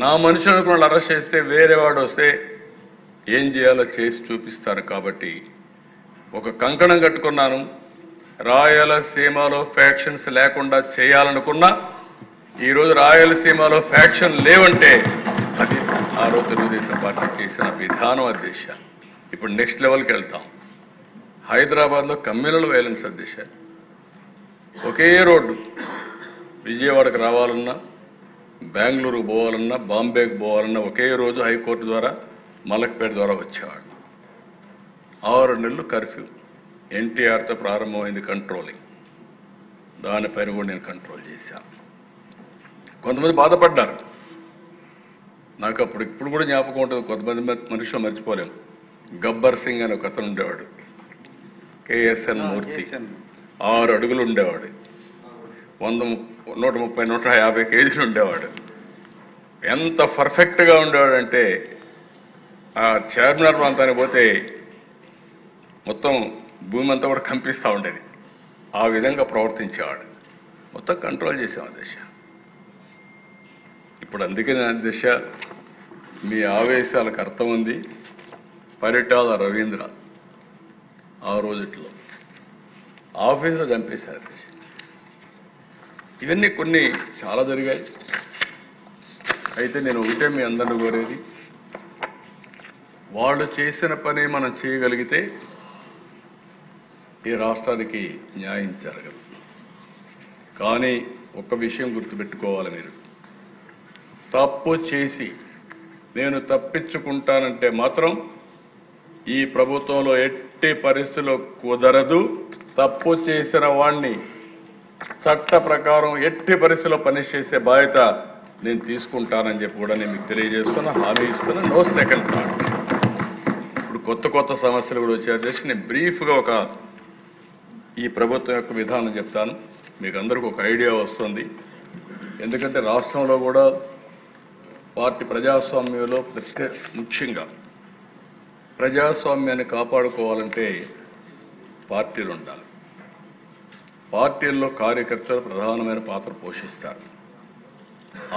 నా మనిషి అనుకున్న అరెస్ట్ చేస్తే వేరే వాడు వస్తే ఏం చేయాలో చేసి చూపిస్తారు. కాబట్టి ఒక కంకణం కట్టుకున్నాను, రాయలసీమలో ఫ్యాక్షన్స్ లేకుండా చేయాలనుకున్నా. ఈరోజు రాయలసీమలో ఫ్యాక్షన్ లేవంటే అది ఆ రోజు తెలుగుదేశం పార్టీ చేసిన విధానం అధ్యక్ష. ఇప్పుడు నెక్స్ట్ లెవెల్కి వెళ్తాం. హైదరాబాద్లో కమ్యూనల్ వైలెన్స్ అధ్యక్ష. ఒకే రోడ్డు విజయవాడకు రావాలన్నా, బెంగళూరుకు పోవాలన్నా, బాంబేకి పోవాలన్నా ఒకే రోజు హైకోర్టు ద్వారా మలక్పేట ద్వారా వచ్చేవాడు. 6 నెలలు కర్ఫ్యూ ఎన్టీఆర్తో ప్రారంభమైంది కంట్రోలింగ్. దానిపైన కూడా నేను కంట్రోల్ చేశాను. కొంతమంది బాధపడ్డారు. నాకు అప్పుడు ఇప్పుడు కూడా జ్ఞాపకం ఉంటుంది. కొంతమంది మనుషులు మర్చిపోలేము. గబ్బర్ సింగ్ అని ఒక అతను ఉండేవాడు, కేఎస్ఎన్ మూర్తి. 6 అడుగులు ఉండేవాడు, 130, 150 కేజీలు ఉండేవాడు. ఎంత పర్ఫెక్ట్గా ఉండేవాడంటే ఆ చార్మినార్ ప్రాంతానికి పోతే మొత్తం భూమి అంతా కూడా కంపిస్తూ ఉండేది. ఆ విధంగా ప్రవర్తించేవాడు. మొత్తం కంట్రోల్ చేసాం దిశ. ఇప్పుడు అందుకే దిశ మీ ఆవేశాలకు అర్థం ఉంది. పరిటాల రవీంద్ర ఆ రోజుట్లో ఆఫీసులో చంపేశారు. ఇవన్నీ కొన్ని చాలా జరిగాయి. అయితే నేను ఒకటే మీ అందరిని కోరేది, వాళ్ళు చేసిన పని మనం చేయగలిగితే ఈ రాష్ట్రానికి న్యాయం జరగదు. కానీ ఒక్క విషయం గుర్తుపెట్టుకోవాలి, మీరు తప్పు చేసి నేను తప్పించుకుంటానంటే మాత్రం ఈ ప్రభుత్వంలో ఎట్టి పరిస్థితుల్లో కుదరదు. తప్పు చేసిన వాడిని చట్ట ప్రకారం ఎట్టి పరిస్థితుల్లో పనిష్ చేసే బాధ్యత నేను తీసుకుంటానని చెప్పి కూడా నేను మీకు తెలియజేస్తున్నా, హామీ ఇస్తున్నా. No second thought. ఇప్పుడు కొత్త సమస్యలు కూడా వచ్చాయి. నేను బ్రీఫ్గా ఈ ప్రభుత్వం యొక్క విధానం చెప్తాను, మీకు అందరికీ ఒక ఐడియా వస్తుంది. ఎందుకంటే రాష్ట్రంలో కూడా పార్టీ ప్రజాస్వామ్యంలో ముఖ్యంగా ప్రజాస్వామ్యాన్ని కాపాడుకోవాలంటే పార్టీలు ఉండాలి. పార్టీల్లో కార్యకర్తలు ప్రధానమైన పాత్ర పోషిస్తారు.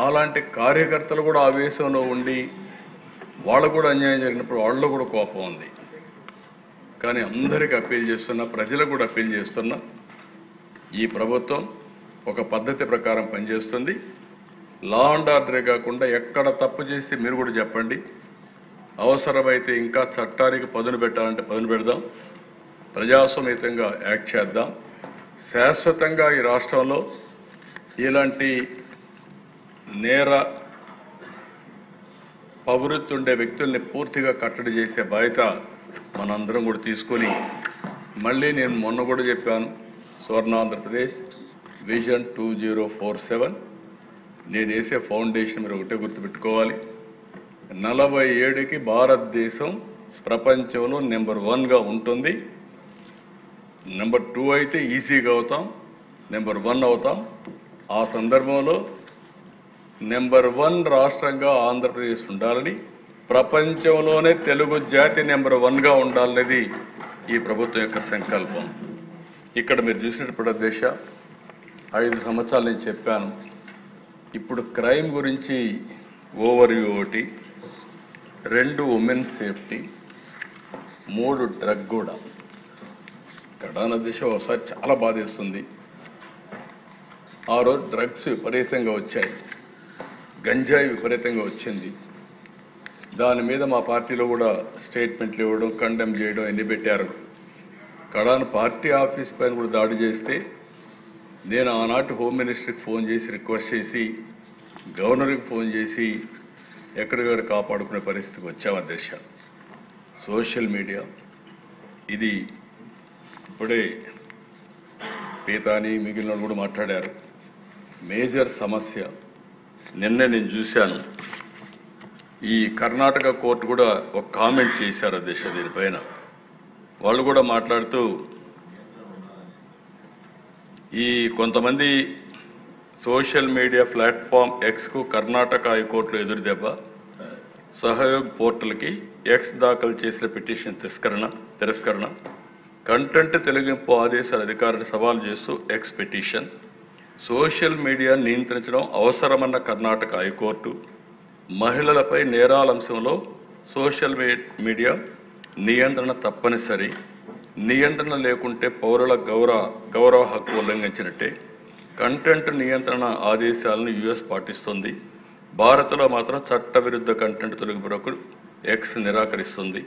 అలాంటి కార్యకర్తలు కూడా ఆవేశంలో ఉండి వాళ్ళకు కూడా అన్యాయం జరిగినప్పుడు వాళ్ళలో కూడా కోపం ఉంది. కానీ అందరికీ అప్పీల్ చేస్తున్నా, ప్రజలకు కూడా అప్పీల్ చేస్తున్నా, ఈ ప్రభుత్వం ఒక పద్ధతి ప్రకారం పనిచేస్తుంది. లా అండ్ ఆర్డరే కాకుండా ఎక్కడ తప్పు చేస్తే మీరు కూడా చెప్పండి. అవసరమైతే ఇంకా చట్టానికి పదును పెట్టాలంటే పదును పెడదాం. ప్రజాస్వామ్యతంగా యాక్ట్ చేద్దాం. శాశ్వతంగా ఈ రాష్ట్రంలో ఇలాంటి నేర ప్రవృత్తి ఉండే వ్యక్తుల్ని పూర్తిగా కట్టడి చేసే బాధ్యత మనందరం కూడా తీసుకొని, మళ్ళీ నేను మొన్న కూడా చెప్పాను, స్వర్ణాంధ్రప్రదేశ్ విజన్ 2047 నేను వేసే ఫౌండేషన్ మీరు ఒకటే గుర్తుపెట్టుకోవాలి. 47కి భారతదేశం ప్రపంచంలో నెంబర్ 1గా ఉంటుంది. నెంబర్ 2 అయితే ఈజీగా అవుతాం, నెంబర్ 1 అవుతాం. ఆ సందర్భంలో నెంబర్ 1 రాష్ట్రంగా ఆంధ్రప్రదేశ్ ఉండాలని, ప్రపంచంలోనే తెలుగు జాతి నెంబర్ 1గా ఉండాలనేది ఈ ప్రభుత్వం యొక్క సంకల్పం. ఇక్కడ మీరు చూసినప్పుడు దేశ 5 సంవత్సరాలు నేను చెప్పాను. ఇప్పుడు క్రైమ్ గురించి ఓవర్వ్యూ ఒకటి, 2 ఉమెన్ సేఫ్టీ, 3 డ్రగ్ కూడా. కడాన దిశ ఒకసారి చాలా బాధేస్తుంది. ఆ రోజు డ్రగ్స్ విపరీతంగా వచ్చాయి, గంజాయి విపరీతంగా వచ్చింది. దాని మీద మా పార్టీలో కూడా స్టేట్మెంట్లు ఇవ్వడం, కండెమ్ చేయడం అన్ని పెట్టారు. కడాన పార్టీ ఆఫీస్ పైన కూడా దాడి చేస్తే నేను ఆనాటి హోమ్ మినిస్టర్కి ఫోన్ చేసి రిక్వెస్ట్ చేసి, గవర్నర్కి ఫోన్ చేసి ఎక్కడికక్కడ కాపాడుకునే పరిస్థితికి వచ్చాం అధ్యక్ష. సోషల్ మీడియా ఇది ఇప్పుడే పీతాని మిగిలిన కూడా మాట్లాడారు. మేజర్ సమస్య. నిన్న నేను చూశాను, ఈ కర్ణాటక కోర్టు కూడా ఒక కామెంట్ చేశారు అధ్యక్ష దీనిపైన. వాళ్ళు కూడా మాట్లాడుతూ ఈ కొంతమంది సోషల్ మీడియా ప్లాట్ఫామ్ ఎక్స్కు కర్ణాటక హైకోర్టులో ఎదురు దెబ్బ, సహయోగ్ పోర్టల్కి ఎక్స్ దాఖలు చేసిన పిటిషన్ తిరస్కరణ, కంటెంట్ తొలగింపు ఆదేశాల అధికారులు సవాల్ చేస్తూ ఎక్స్ పిటిషన్, సోషల్ మీడియా నియంత్రించడం అవసరమన్న కర్ణాటక హైకోర్టు, మహిళలపై నేరాల అంశంలో సోషల్ మీడియా నియంత్రణ తప్పనిసరి. నియంత్రణ లేకుంటే పౌరుల గౌరవ హక్కు ఉల్లంఘించినట్టే. కంటెంట్ నియంత్రణ ఆదేశాలను యుఎస్ పాటిస్తుంది. భారత్లో మాత్రం చట్టవిరుద్ధ కంటెంట్ తొలగింపునకు ఎక్స్ నిరాకరిస్తుంది.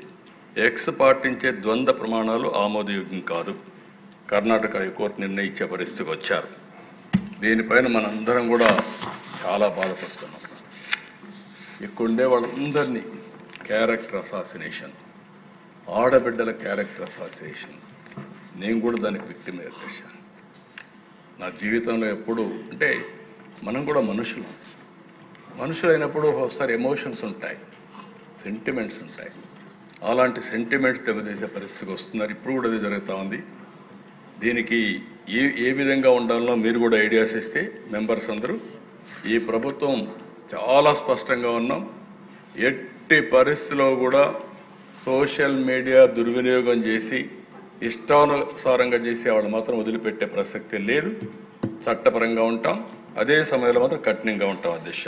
ఎక్స్ పాటించే ద్వంద్వ ప్రమాణాలు ఆమోదయోగ్యం కాదు. కర్ణాటక హైకోర్టు నిర్ణయించే పరిస్థితికి వచ్చారు. దీనిపైన మనందరం కూడా చాలా బాధపడుతున్నాం. ఇక్కడుండే వాళ్ళందరినీ క్యారెక్టర్ అసాసినేషన్, ఆడబిడ్డల క్యారెక్టర్ అసాసినేషన్, నేను కూడా దానికి విక్టిమ్ చేశాను. నా జీవితంలో ఎప్పుడు అంటే మనం కూడా మనుషులైనప్పుడు ఒకసారి ఎమోషన్స్ ఉంటాయి, సెంటిమెంట్స్ ఉంటాయి. అలాంటి సెంటిమెంట్స్ దెబ్బతీసే పరిస్థితికి వస్తున్నారు. ఇప్పుడు కూడా అది జరుగుతూ ఉంది. దీనికి ఏ విధంగా ఉండాలో మీరు కూడా ఐడియాస్ ఇస్తే మెంబర్స్ అందరూ, ఈ ప్రభుత్వం చాలా స్పష్టంగా ఉన్నాం. ఎట్టి పరిస్థితిలో కూడా సోషల్ మీడియా దుర్వినియోగం చేసి ఇష్టానుసారంగా చేసే వాళ్ళు మాత్రం వదిలిపెట్టే ప్రసక్తి లేదు. చట్టపరంగా ఉంటాం, అదే సమయంలో మాత్రం కఠినంగా ఉంటాం. అధ్యక్ష.